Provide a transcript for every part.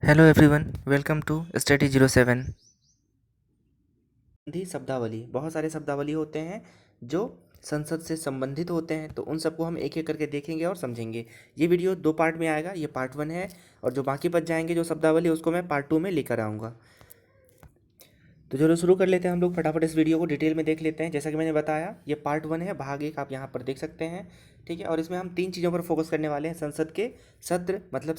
Hello everyone, welcome to study 07। संबंधी शब्दावली, बहुत सारे शब्दावली होते हैं जो संसद से संबंधित होते हैं, तो उन सबको हम एक एक करके देखेंगे और समझेंगे। ये वीडियो 2 पार्ट में आएगा, ये पार्ट 1 है और जो बाकी बच जाएंगे जो शब्दावली उसको मैं पार्ट 2 में लेकर आऊँगा। तो चलो शुरू कर लेते हैं हम लोग, फटाफट इस वीडियो को डिटेल में देख लेते हैं। जैसा कि मैंने बताया, ये पार्ट 1 है, भाग 1 आप यहाँ पर देख सकते हैं, ठीक है। और इसमें हम 3 चीज़ों पर फोकस करने वाले हैं। संसद के सत्र मतलब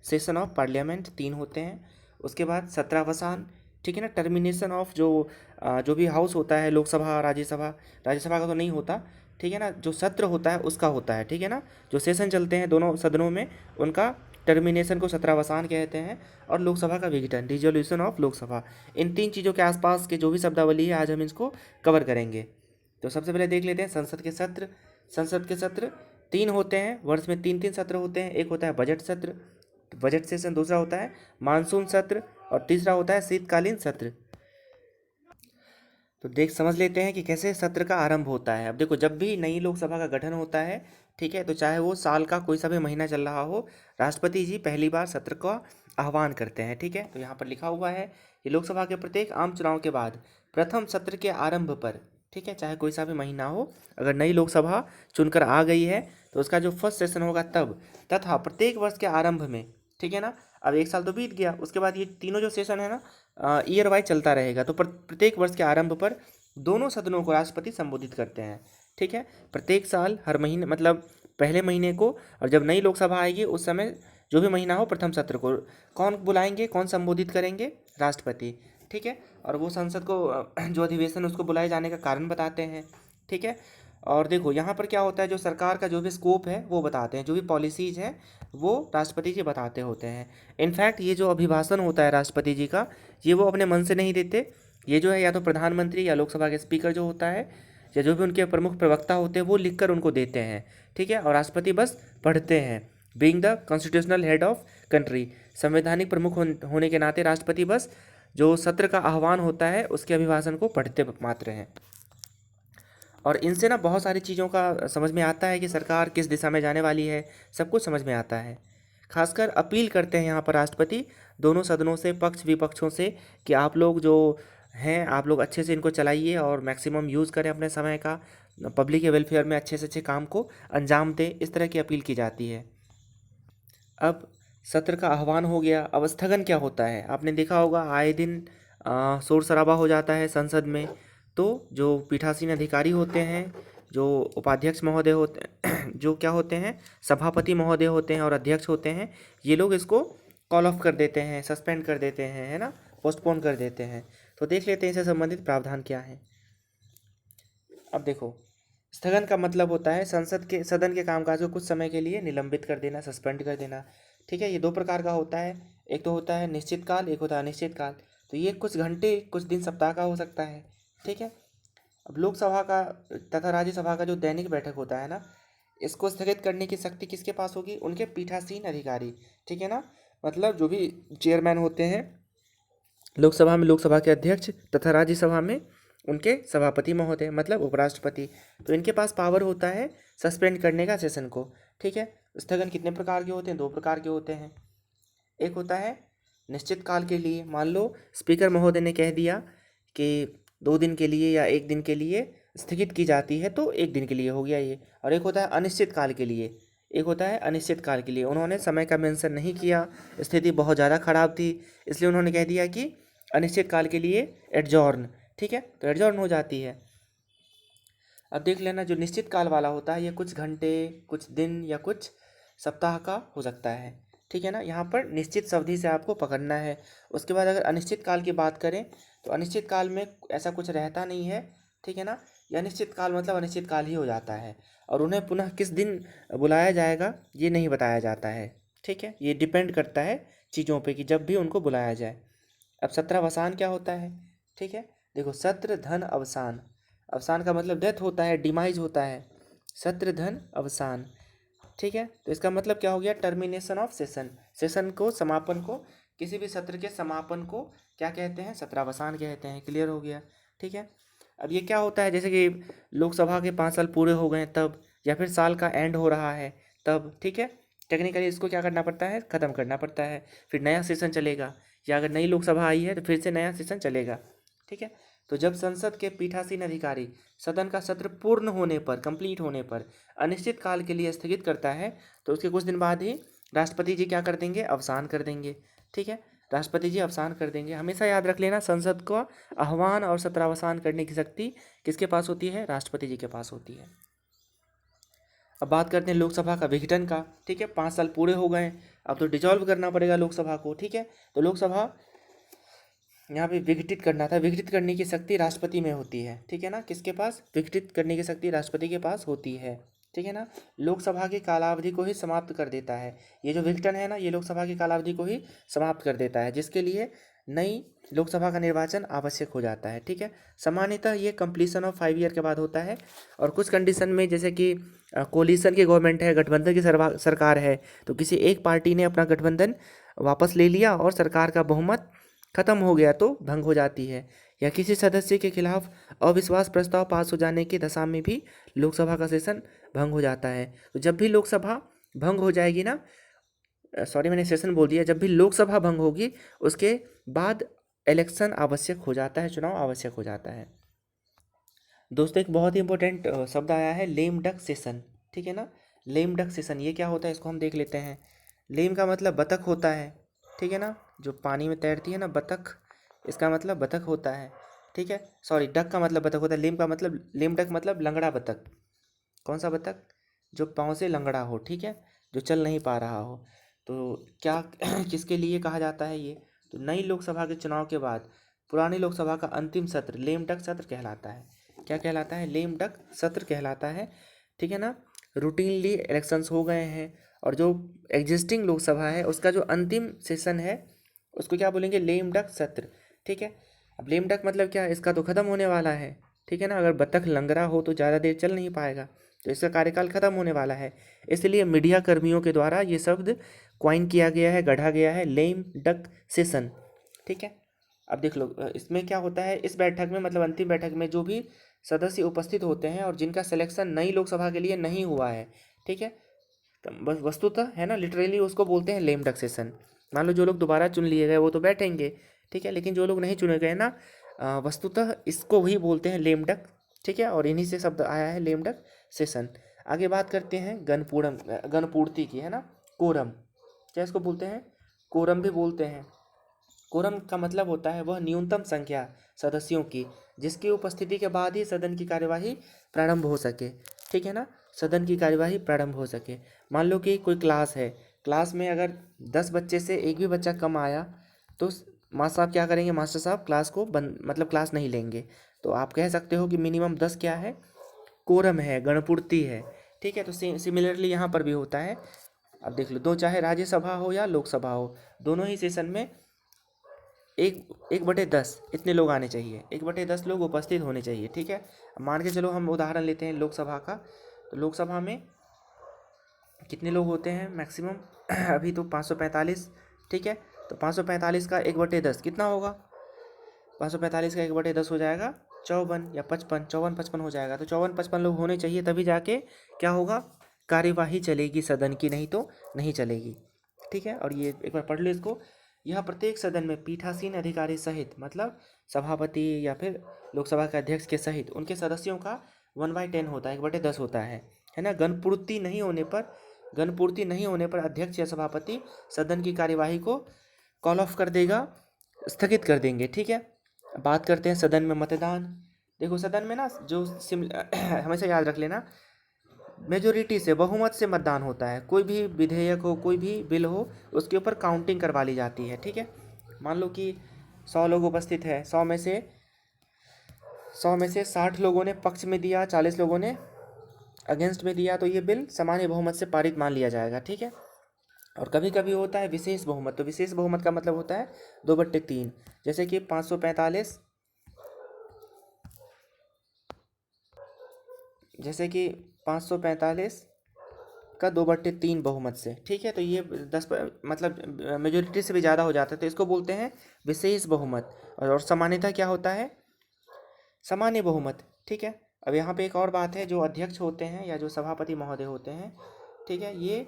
सेशन ऑफ पार्लियामेंट 3 होते हैं। उसके बाद सत्रावसान, ठीक है ना, टर्मिनेशन ऑफ जो भी हाउस होता है, लोकसभा, राज्यसभा का तो नहीं होता, ठीक है ना, जो सत्र होता है उसका होता है, ठीक है ना, जो सेशन चलते हैं दोनों सदनों में उनका टर्मिनेशन को सत्रावसान कहते हैं। और लोकसभा का विघटन, डिसोल्यूशन ऑफ लोकसभा। इन 3 चीज़ों के आसपास के जो भी शब्दावली है आज हम इसको कवर करेंगे। तो सबसे पहले देख लेते हैं संसद के सत्र 3 होते हैं, वर्ष में 3 सत्र होते हैं। एक होता है बजट सत्र, बजट सेशन, दूसरा होता है मानसून सत्र और तीसरा होता है शीतकालीन सत्र। तो समझ लेते हैं कि कैसे सत्र का आरंभ होता है। अब देखो, जब भी नई लोकसभा का गठन होता है, ठीक है, तो चाहे वो साल का कोई सा भी महीना चल रहा हो, राष्ट्रपति जी पहली बार सत्र का आह्वान करते हैं, ठीक है। तो यहाँ पर लिखा हुआ है कि लोकसभा के प्रत्येक आम चुनाव के बाद प्रथम सत्र के आरंभ पर, ठीक है, चाहे कोई सा भी महीना हो, अगर नई लोकसभा चुनकर आ गई है तो उसका जो फर्स्ट सेशन होगा तब, तथा प्रत्येक वर्ष के आरंभ में, ठीक है ना। अब एक साल तो बीत गया, उसके बाद ये तीनों जो सेशन है ना, ईयर वाइज चलता रहेगा। तो प्रत्येक वर्ष के आरंभ पर दोनों सदनों को राष्ट्रपति संबोधित करते हैं, ठीक है। प्रत्येक साल, हर महीने, मतलब पहले महीने को, और जब नई लोकसभा आएगी उस समय जो भी महीना हो, प्रथम सत्र को कौन बुलाएंगे, कौन संबोधित करेंगे? राष्ट्रपति, ठीक है। और वो संसद को जो अधिवेशन उसको बुलाए जाने का कारण बताते हैं, ठीक है। और देखो यहाँ पर क्या होता है, जो सरकार का जो भी स्कोप है वो बताते हैं, जो भी पॉलिसीज़ है वो राष्ट्रपति जी बताते होते हैं। इनफैक्ट ये जो अभिभाषण होता है राष्ट्रपति जी का, ये वो अपने मन से नहीं देते। ये जो है या तो प्रधानमंत्री या लोकसभा के स्पीकर जो होता है, या जो भी उनके प्रमुख प्रवक्ता होते हैं, वो लिखकर उनको देते हैं, ठीक है। और राष्ट्रपति बस पढ़ते हैं। Being the constitutional head of country, संवैधानिक प्रमुख होने के नाते राष्ट्रपति बस जो सत्र का आह्वान होता है उसके अभिभाषण को पढ़ते मात्र हैं। और इनसे ना बहुत सारी चीज़ों का समझ में आता है कि सरकार किस दिशा में जाने वाली है, सब कुछ समझ में आता है। खासकर अपील करते हैं यहाँ पर राष्ट्रपति दोनों सदनों से, पक्ष विपक्षों से, कि आप लोग जो हैं, आप लोग अच्छे से इनको चलाइए और मैक्सिमम यूज़ करें अपने समय का, पब्लिक के वेलफेयर में अच्छे से अच्छे काम को अंजाम दें, इस तरह की अपील की जाती है। अब सत्र का आह्वान हो गया, अब स्थगन क्या होता है? आपने देखा होगा आए दिन शोर शराबा हो जाता है संसद में। तो जो पीठासीन अधिकारी होते हैं, जो उपाध्यक्ष महोदय होते हैं, जो क्या होते हैं, सभापति महोदय होते हैं और अध्यक्ष होते हैं, ये लोग इसको कॉल ऑफ कर देते हैं, सस्पेंड कर देते हैं, है ना, पोस्टपोन कर देते हैं। तो देख लेते हैं इससे संबंधित प्रावधान क्या है। अब देखो, स्थगन का मतलब होता है सदन के कामकाज को कुछ समय के लिए निलंबित कर देना, सस्पेंड कर देना, ठीक है। ये 2 प्रकार का होता है, एक तो होता है निश्चित काल, एक होता है अनिश्चित काल। तो ये कुछ घंटे, कुछ दिन, सप्ताह का हो सकता है, ठीक है। अब लोकसभा का तथा राज्यसभा का जो दैनिक बैठक होता है ना, इसको स्थगित करने की शक्ति किसके पास होगी? उनके पीठासीन अधिकारी, ठीक है ना, मतलब जो भी चेयरमैन होते हैं लोकसभा में, लोकसभा के अध्यक्ष, तथा राज्यसभा में उनके सभापति महोदय, मतलब उपराष्ट्रपति। तो इनके पास पावर होता है सस्पेंड करने का सेशन को, ठीक है। स्थगन कितने प्रकार के होते हैं? 2 प्रकार के होते हैं। एक होता है निश्चित काल के लिए, मान लो स्पीकर महोदय ने कह दिया कि 2 दिन के लिए या 1 दिन के लिए स्थगित की जाती है, तो 1 दिन के लिए हो गया ये। और एक होता है अनिश्चित काल के लिए, एक होता है अनिश्चित काल के लिए। उन्होंने समय का मेंशन नहीं किया, स्थिति बहुत ज़्यादा ख़राब थी, इसलिए उन्होंने कह दिया कि अनिश्चित काल के लिए एडजॉर्न, ठीक है, तो एडजॉर्न हो जाती है। अब देख लेना, जो निश्चित काल वाला होता है ये कुछ घंटे, कुछ दिन या कुछ सप्ताह का हो सकता है, ठीक है ना। यहाँ पर निश्चित अवधि से आपको पकड़ना है। उसके बाद अगर अनिश्चित काल की बात करें तो अनिश्चित काल में ऐसा कुछ रहता नहीं है, ठीक है ना। ये अनिश्चित काल मतलब अनिश्चित काल ही हो जाता है, और उन्हें पुनः किस दिन बुलाया जाएगा ये नहीं बताया जाता है, ठीक है। ये डिपेंड करता है चीज़ों पे कि जब भी उनको बुलाया जाए। अब सत्रावसान क्या होता है? ठीक है, देखो, सत्र धन अवसान, अवसान का मतलब डेथ होता है, डिमाइज होता है, सत्र धन अवसान, ठीक है। तो इसका मतलब क्या हो गया? टर्मिनेशन ऑफ सेशन, सेशन को, समापन को, किसी भी सत्र के समापन को क्या कहते हैं? सत्रावसान कहते हैं। क्लियर हो गया, ठीक है। अब ये क्या होता है, जैसे कि लोकसभा के 5 साल पूरे हो गए तब, या फिर साल का एंड हो रहा है तब, ठीक है, टेक्निकली इसको क्या करना पड़ता है, ख़त्म करना पड़ता है, फिर नया सेशन चलेगा, या अगर नई लोकसभा आई है तो फिर से नया सेशन चलेगा। ठीक है, तो जब संसद के पीठासीन अधिकारी सदन का सत्र पूर्ण होने पर, कंप्लीट होने पर अनिश्चित काल के लिए स्थगित करता है, तो उसके कुछ दिन बाद ही राष्ट्रपति जी क्या कर देंगे, अवसान कर देंगे। ठीक है, राष्ट्रपति जी अवसान कर देंगे। हमेशा याद रख लेना, संसद को आह्वान और सत्रावसान करने की शक्ति किसके पास होती है, राष्ट्रपति जी के पास होती है। अब बात करते हैं लोकसभा का विघटन का। ठीक है, 5 साल पूरे हो गए, अब तो डिजॉल्व करना पड़ेगा लोकसभा को। ठीक है, तो लोकसभा यहाँ पे विघटित करना था, विघटित करने की शक्ति राष्ट्रपति में होती है। ठीक है ना, किसके पास, विघटित करने की शक्ति राष्ट्रपति के पास होती है। ठीक है ना, लोकसभा की कालावधि को ही समाप्त कर देता है। ये जो विघटन है ना, ये लोकसभा की कालावधि को ही समाप्त कर देता है, जिसके लिए नई लोकसभा का निर्वाचन आवश्यक हो जाता है। ठीक है, सामान्यतः ये कंप्लीशन ऑफ 5 ईयर के बाद होता है, और कुछ कंडीशन में, जैसे कि कोलिशन की गवर्नमेंट है, गठबंधन की सरकार है, तो किसी एक पार्टी ने अपना गठबंधन वापस ले लिया और सरकार का बहुमत खत्म हो गया तो भंग हो जाती है, या किसी सदस्य के खिलाफ अविश्वास प्रस्ताव पास हो जाने की दशा में भी लोकसभा का सेशन भंग हो जाता है। तो जब भी लोकसभा भंग हो जाएगी ना, सॉरी मैंने सेशन बोल दिया, जब भी लोकसभा भंग होगी उसके बाद इलेक्शन आवश्यक हो जाता है, चुनाव आवश्यक हो जाता है। दोस्तों एक बहुत ही इंपॉर्टेंट शब्द आया है, लेम डक सेशन। ठीक है ना, लेम डक सेशन ये क्या होता है, इसको हम देख लेते हैं। लेम का मतलब बतख होता है। ठीक है ना, जो पानी में तैरती है ना बतख, इसका मतलब बतख होता है। ठीक है, सॉरी डक का मतलब बतख होता है, लेम का मतलब, लेम डक मतलब लंगड़ा बतख। कौन सा बतख, जो पाँव से लंगड़ा हो। ठीक है, जो चल नहीं पा रहा हो। तो क्या किसके लिए कहा जाता है ये, तो नई लोकसभा के चुनाव के बाद पुरानी लोकसभा का अंतिम सत्र लेम डक सत्र कहलाता है। क्या कहलाता है, लेम डक सत्र कहलाता है। ठीक है ना, रूटीनली इलेक्शंस हो गए हैं, और जो एग्जिस्टिंग लोकसभा है उसका जो अंतिम सेशन है उसको क्या बोलेंगे, लेम डक सत्र। ठीक है, अब लेम डक मतलब क्या है, इसका तो खत्म होने वाला है। ठीक है ना, अगर बतख लंगड़ा हो तो ज़्यादा देर चल नहीं पाएगा, तो इसका कार्यकाल खत्म होने वाला है। इसलिए मीडिया कर्मियों के द्वारा ये शब्द क्वाइन किया गया है, गढ़ा गया है, लेम डक सेशन। ठीक है, अब देख लो इसमें क्या होता है, इस बैठक में मतलब अंतिम बैठक में जो भी सदस्य उपस्थित होते हैं और जिनका सिलेक्शन नई लोकसभा के लिए नहीं हुआ है। ठीक है, तो बस वस्तुतः है ना, लिटरली उसको बोलते हैं लेम डक सेशन। मान लो जो लोग दोबारा चुन लिए गए वो तो बैठेंगे। ठीक है, लेकिन जो लोग नहीं चुने गए ना, वस्तुतः इसको ही बोलते हैं लेम डक। ठीक है, और इन्हीं से शब्द आया है लेम डक सेशन। आगे बात करते हैं गणपूर्ति की, है ना, कोरम। क्या इसको बोलते हैं, कोरम भी बोलते हैं। कोरम का मतलब होता है वह न्यूनतम संख्या सदस्यों की जिसकी उपस्थिति के बाद ही सदन की कार्यवाही प्रारंभ हो सके। ठीक है ना, सदन की कार्यवाही प्रारंभ हो सके। मान लो कि कोई क्लास है, क्लास में अगर 10 बच्चे से एक भी बच्चा कम आया तो मास्टर साहब क्या करेंगे, मास्टर साहब क्लास को बंद, मतलब क्लास नहीं लेंगे। तो आप कह सकते हो कि मिनिमम 10 क्या है, कोरम है, गणपूर्ति है। ठीक है, तो सिमिलरली यहाँ पर भी होता है। अब देख लो, दो चाहे राज्यसभा हो या लोकसभा हो, दोनों ही सेशन में 1/10 इतने लोग आने चाहिए, 1/10 लोग उपस्थित होने चाहिए। ठीक है, मान के चलो हम उदाहरण लेते हैं लोकसभा का, तो लोकसभा में कितने लोग होते हैं मैक्सिमम अभी तो 545। ठीक है, तो 545 का 1/10 कितना होगा, 545 का 1/10 हो जाएगा 54 या 55, 54-55 हो जाएगा। तो 54-55 लोग होने चाहिए, तभी जाके क्या होगा, कार्यवाही चलेगी सदन की, नहीं तो नहीं चलेगी। ठीक है, और ये एक बार पढ़ लो इसको। यह प्रत्येक सदन में पीठासीन अधिकारी सहित, मतलब सभापति या फिर लोकसभा के अध्यक्ष के सहित उनके सदस्यों का 1/10 होता है, 1/10 होता है ना। गणपूर्ति नहीं होने पर अध्यक्ष या सभापति सदन की कार्यवाही को कॉल ऑफ कर देगा, स्थगित कर देंगे। ठीक है, बात करते हैं सदन में मतदान। देखो सदन में ना जो हमेशा याद रख लेना, मेजोरिटी से, बहुमत से मतदान होता है। कोई भी विधेयक हो, कोई भी बिल हो, उसके ऊपर काउंटिंग करवा ली जाती है। ठीक है, मान लो कि 100 लोग उपस्थित है, 100 में से 60 लोगों ने पक्ष में दिया, 40 लोगों ने अगेंस्ट में दिया, तो ये बिल सामान्य बहुमत से पारित मान लिया जाएगा। ठीक है, और कभी कभी होता है विशेष बहुमत। तो विशेष बहुमत का मतलब होता है 2/3, जैसे कि 545, का 2/3 बहुमत से। ठीक है, तो ये मतलब मेजोरिटी से भी ज़्यादा हो जाता है, तो इसको बोलते हैं विशेष बहुमत। और सामान्यतः क्या होता है, सामान्य बहुमत। ठीक है, अब यहाँ पे एक और बात है, जो अध्यक्ष होते हैं या जो सभापति महोदय होते हैं, ठीक है, ये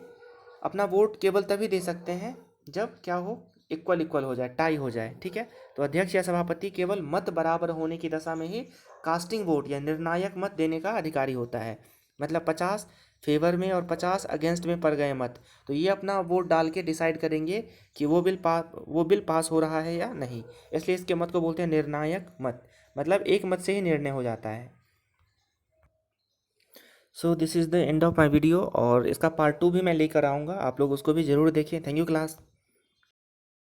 अपना वोट केवल तभी दे सकते हैं जब क्या हो, इक्वल इक्वल हो जाए, टाई हो जाए, ठीक है। तो अध्यक्ष या सभापति केवल मत बराबर होने की दशा में ही कास्टिंग वोट या निर्णायक मत देने का अधिकारी होता है। मतलब 50 फेवर में और 50 अगेंस्ट में पड़ गए मत, तो ये अपना वोट डाल के डिसाइड करेंगे कि वो बिल पास हो रहा है या नहीं। इसलिए इसके मत को बोलते हैं निर्णायक मत, मतलब एक मत से ही निर्णय हो जाता है। So this is the end of my video, और इसका पार्ट 2 भी मैं लेकर आऊँगा, आप लोग उसको भी ज़रूर देखें। Thank you class.